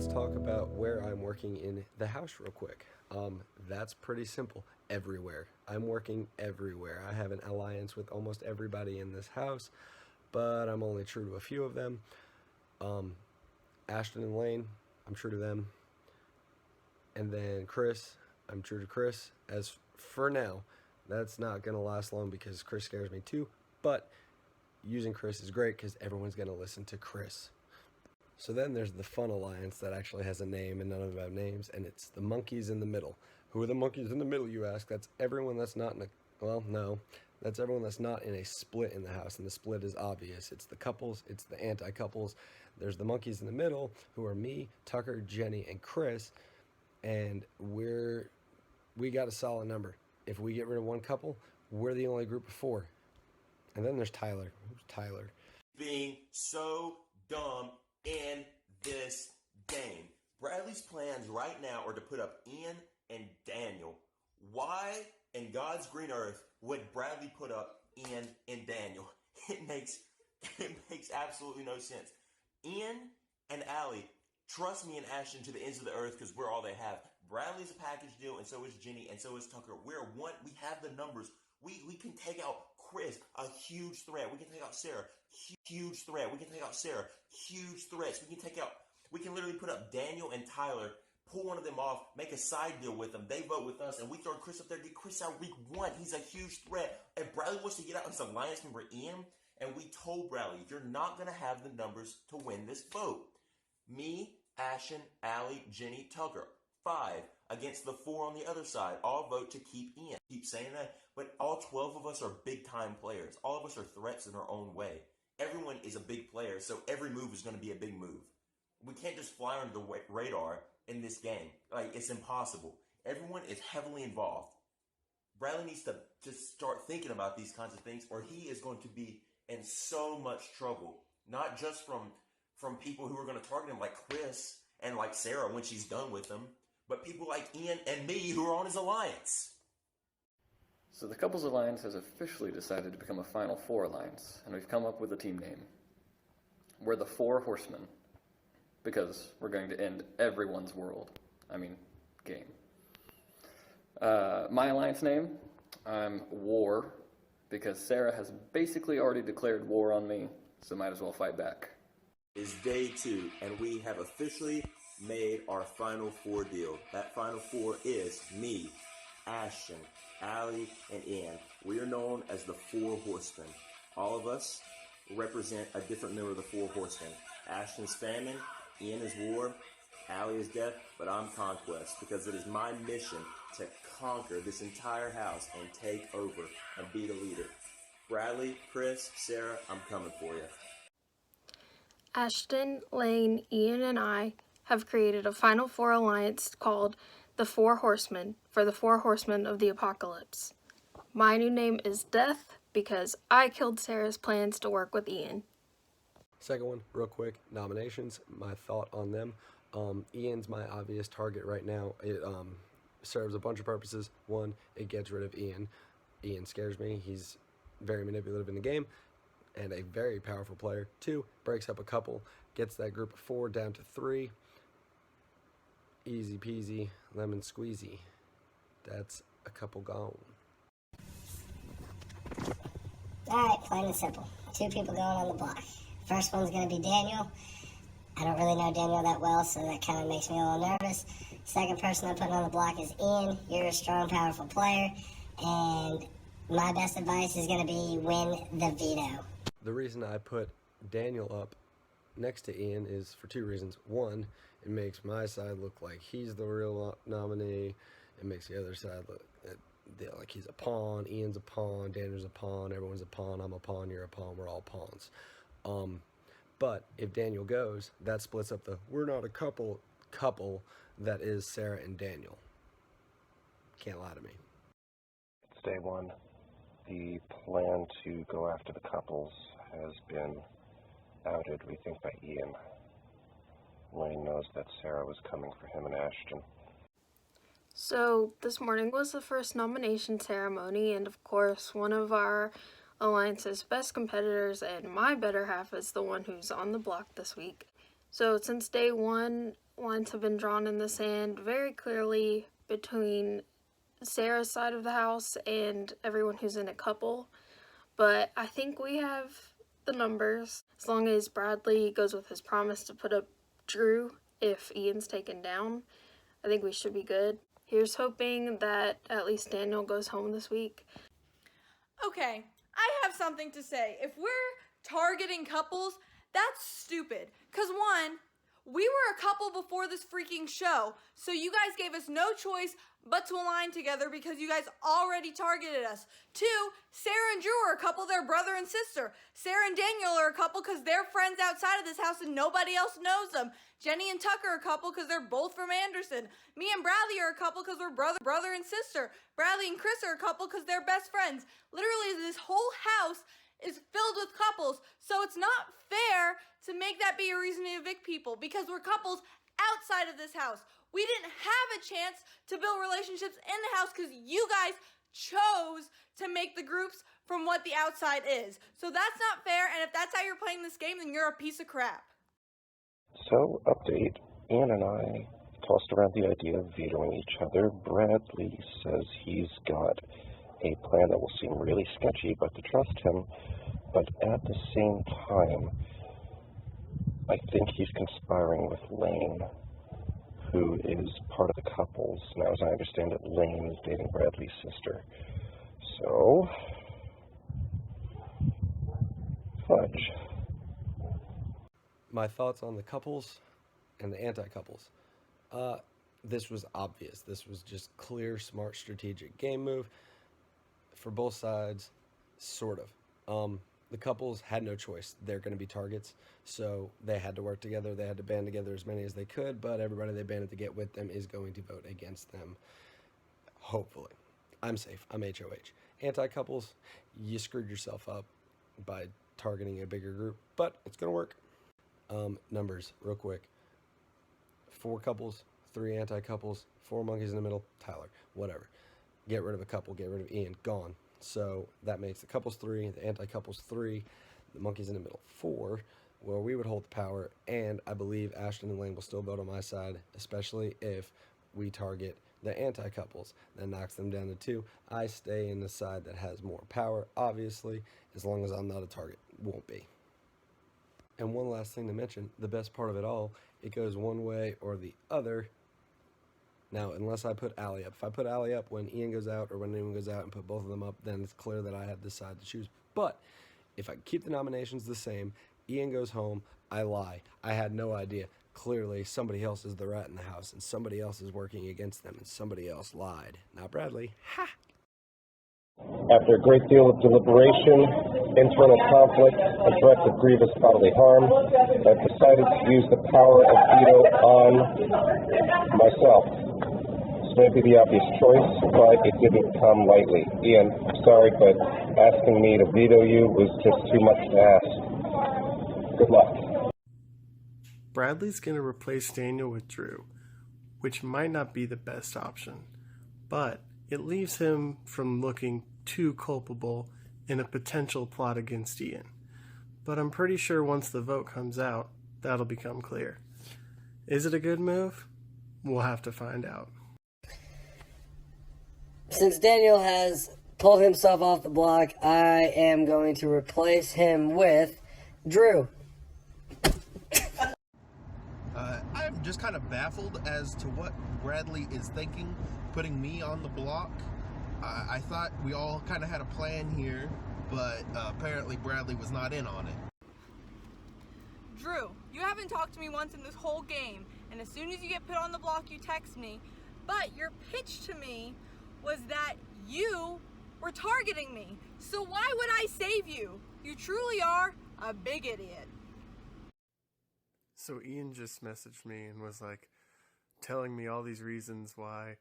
let's talk about where I'm working in the house real quick. That's pretty simple. Everywhere. I'm working everywhere. I have an alliance with almost everybody in this house, but I'm only true to a few of them. Ashton and Lane, I'm true to them. And then Chris, I'm true to Chris. As for now, that's not going to last long because Chris scares me too, but using Chris is great because everyone's going to listen to Chris. So then there's the fun alliance that actually has a name and none of them have names, and it's the monkeys in the middle. Who are the monkeys in the middle, you ask? That's everyone that's not in a, well, no. That's everyone that's not in a split in the house, and the split is obvious. It's the couples, it's the anti-couples. There's the monkeys in the middle, who are me, Tucker, Jenny, and Chris, and we got a solid number. If we get rid of one couple, we're the only group of four. And then there's Tyler. Who's Tyler? Being so dumb in this game. Bradley's plans right now are to put up Ian and Daniel. Why in God's green earth would Bradley put up Ian and Daniel? It makes absolutely no sense. Ian and Allie, trust me and Ashton to the ends of the earth because we're all they have. Bradley's a package deal, and so is Jenny, and so is Tucker. We're one. We have the numbers. We can take out Chris, a huge threat. We can take out Sarah, huge threat. We can take out Sarah, huge threats. We can literally put up Daniel and Tyler, pull one of them off, make a side deal with them. They vote with us, and we throw Chris up there, get Chris out week one. He's a huge threat. And Bradley wants to get out his alliance member Ian, and we told Bradley, you're not going to have the numbers to win this vote. Me, Ashton, Allie, Jenny, Tucker. 5 against the 4 on the other side. All vote to keep Ian. Keep saying that, but all 12 of us are big-time players. All of us are threats in our own way. Everyone is a big player, so every move is going to be a big move. We can't just fly under the radar in this game. Like, it's impossible. Everyone is heavily involved. Bradley needs to just start thinking about these kinds of things, or he is going to be in so much trouble. Not just from people who are going to target him like Chris and like Sarah when she's done with them, but people like Ian and me who are on his alliance. So the Couples Alliance has officially decided to become a Final Four alliance, and we've come up with a team name. We're the Four Horsemen, because we're going to end everyone's game. My alliance name, I'm War, because Sarah has basically already declared war on me, so might as well fight back. It's day 2, and we have officially made our Final Four deal. That Final Four is me, Ashton, Allie, and Ian. We are known as the Four Horsemen. All of us represent a different member of the Four Horsemen. Ashton's famine, Ian is war, Allie is death, but I'm conquest, because it is my mission to conquer this entire house and take over and be the leader. Bradley, Chris, Sarah, I'm coming for you. Ashton, Lane, Ian, and I have created a Final Four alliance called the Four Horsemen for the Four Horsemen of the Apocalypse. My new name is Death because I killed Sarah's plans to work with Ian. Second one, real quick, nominations, my thought on them. Ian's my obvious target right now. It serves a bunch of purposes. One, it gets rid of Ian. Ian scares me. He's very manipulative in the game and a very powerful player. 2, breaks up a couple, gets that group of 4 down to 3. Easy peasy, lemon squeezy. That's a couple gone. Alright, plain and simple. 2 people going on the block. First one's going to be Daniel. I don't really know Daniel that well, so that kind of makes me a little nervous. Second person I'm putting on the block is Ian. You're a strong, powerful player, and my best advice is going to be win the veto. The reason I put Daniel up next to Ian is for 2 reasons. One, it makes my side look like he's the real nominee. It makes the other side look like he's a pawn. Ian's a pawn. Daniel's a pawn. Everyone's a pawn. I'm a pawn. You're a pawn. We're all pawns. But if Daniel goes, that splits up the we're not a couple that is Sarah and Daniel. Can't lie to me. It's day 1. The plan to go after the couples has been outed, we think, by Ian. Wayne knows that Sarah was coming for him and Ashton. So this morning was the first nomination ceremony, and of course one of our Alliance's best competitors and my better half is the one who's on the block this week. So since day 1, lines have been drawn in the sand very clearly between Sarah's side of the house and everyone who's in a couple. But I think we have the numbers. As long as Bradley goes with his promise to put up Drew if Ian's taken down, I think we should be good. Here's hoping that at least Daniel goes home this week. Okay, I have something to say. If we're targeting couples, that's stupid. Because one, we were a couple before this freaking show, so you guys gave us no choice but to align together because you guys already targeted us. Two, Sarah and Drew are a couple, they're brother and sister. Sarah and Daniel are a couple because they're friends outside of this house and nobody else knows them. Jenny and Tucker are a couple because they're both from Anderson. Me and Bradley are a couple because we're brother and sister. Bradley and Chris are a couple because they're best friends. Literally, this whole house is filled with couples, so it's not fair to make that be a reason to evict people because we're couples outside of this house. We didn't have a chance to build relationships in the house because you guys chose to make the groups from what the outside is. So that's not fair, and if that's how you're playing this game, then you're a piece of crap. So, update. Ian and I tossed around the idea of vetoing each other. Bradley says he's got a plan that will seem really sketchy, but to trust him. But at the same time, I think he's conspiring with Lane, who is part of the couples. Now, as I understand it, Lane is dating Bradley's sister. So, fudge. My thoughts on the couples and the anti-couples. This was obvious. This was just clear, smart, strategic game move for both sides, sort of. The couples had no choice. They're going to be targets, so they had to work together. They had to band together as many as they could, but everybody they banded to get with them is going to vote against them, hopefully. I'm safe. I'm HOH. Anti-couples, you screwed yourself up by targeting a bigger group, but it's going to work. Numbers, real quick. 4 couples, 3 anti-couples, 4 monkeys in the middle, Tyler, whatever. Get rid of a couple, get rid of Ian, gone. So that makes the couples 3, the anti-couples 3, the monkeys in the middle 4, where we would hold the power, and I believe Ashton and Lane will still vote on my side, especially if we target the anti-couples. That knocks them down to 2. I stay in the side that has more power, obviously, as long as I'm not a target. Won't be. And one last thing to mention, the best part of it all, it goes one way or the other. Now, unless I put Allie up. If I put Allie up when Ian goes out or when anyone goes out and put both of them up, then it's clear that I have this side to choose. But if I keep the nominations the same, Ian goes home, I lie. I had no idea. Clearly, somebody else is the rat in the house, and somebody else is working against them, and somebody else lied. Not Bradley. Ha! After a great deal of deliberation, internal conflict, and threats of grievous bodily harm, I've decided to use the power of veto on myself. This may be the obvious choice, but it didn't come lightly. Ian, sorry, but asking me to veto you was just too much to ask. Good luck. Bradley's going to replace Daniel with Drew, which might not be the best option, but it leaves him from looking too culpable in a potential plot against Ian. But I'm pretty sure once the vote comes out, that'll become clear. Is it a good move? We'll have to find out. Since Daniel has pulled himself off the block, I am going to replace him with Drew. I'm just kind of baffled as to what Bradley is thinking, putting me on the block. I thought we all kind of had a plan here, but apparently Bradley was not in on it. Drew, you haven't talked to me once in this whole game, and as soon as you get put on the block, you text me. But your pitch to me was that you were targeting me. So why would I save you? You truly are a big idiot. So Ian just messaged me and was like telling me all these reasons why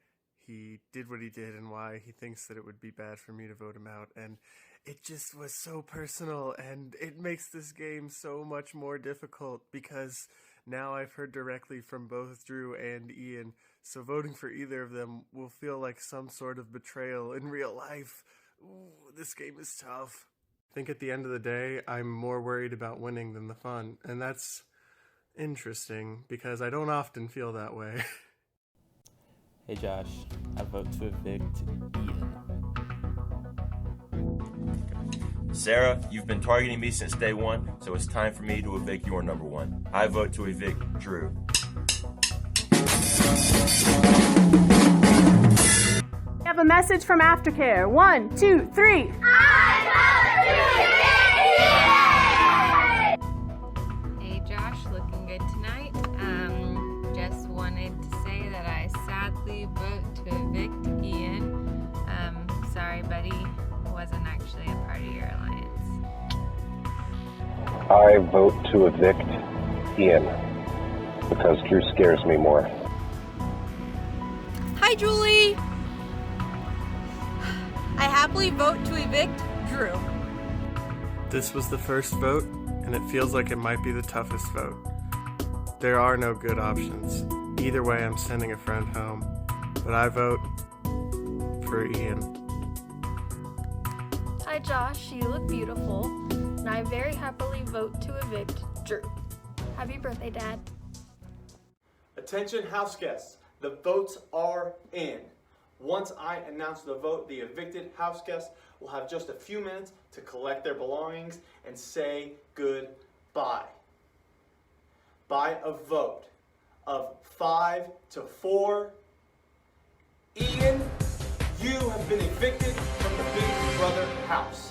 he did what he did and why he thinks that it would be bad for me to vote him out. And it just was so personal, and it makes this game so much more difficult because now I've heard directly from both Drew and Ian, so voting for either of them will feel like some sort of betrayal in real life. Ooh, this game is tough. I think at the end of the day, I'm more worried about winning than the fun, and that's interesting because I don't often feel that way. Hey Josh, I vote to evict Ian. Sarah, you've been targeting me since day one, so it's time for me to evict your number one. I vote to evict Drew. We have a message from Aftercare. 1, 2, 3. Hey Josh, looking good tonight. Just wanted to say that I sadly vote to evict Ian. Sorry buddy, wasn't actually a part of your alliance. I vote to evict Ian because Drew scares me more. Hi, Julie. I happily vote to evict Drew. This was the first vote, and it feels like it might be the toughest vote. There are no good options. Either way, I'm sending a friend home, but I vote for Ian. Hi Josh, you look beautiful, and I very happily vote to evict Drew. Happy birthday, Dad. Attention house guests, the votes are in. Once I announce the vote, the evicted house guests will have just a few minutes to collect their belongings and say goodbye. By a vote of 5 to 4, Ian, you have been evicted from the Big Brother house.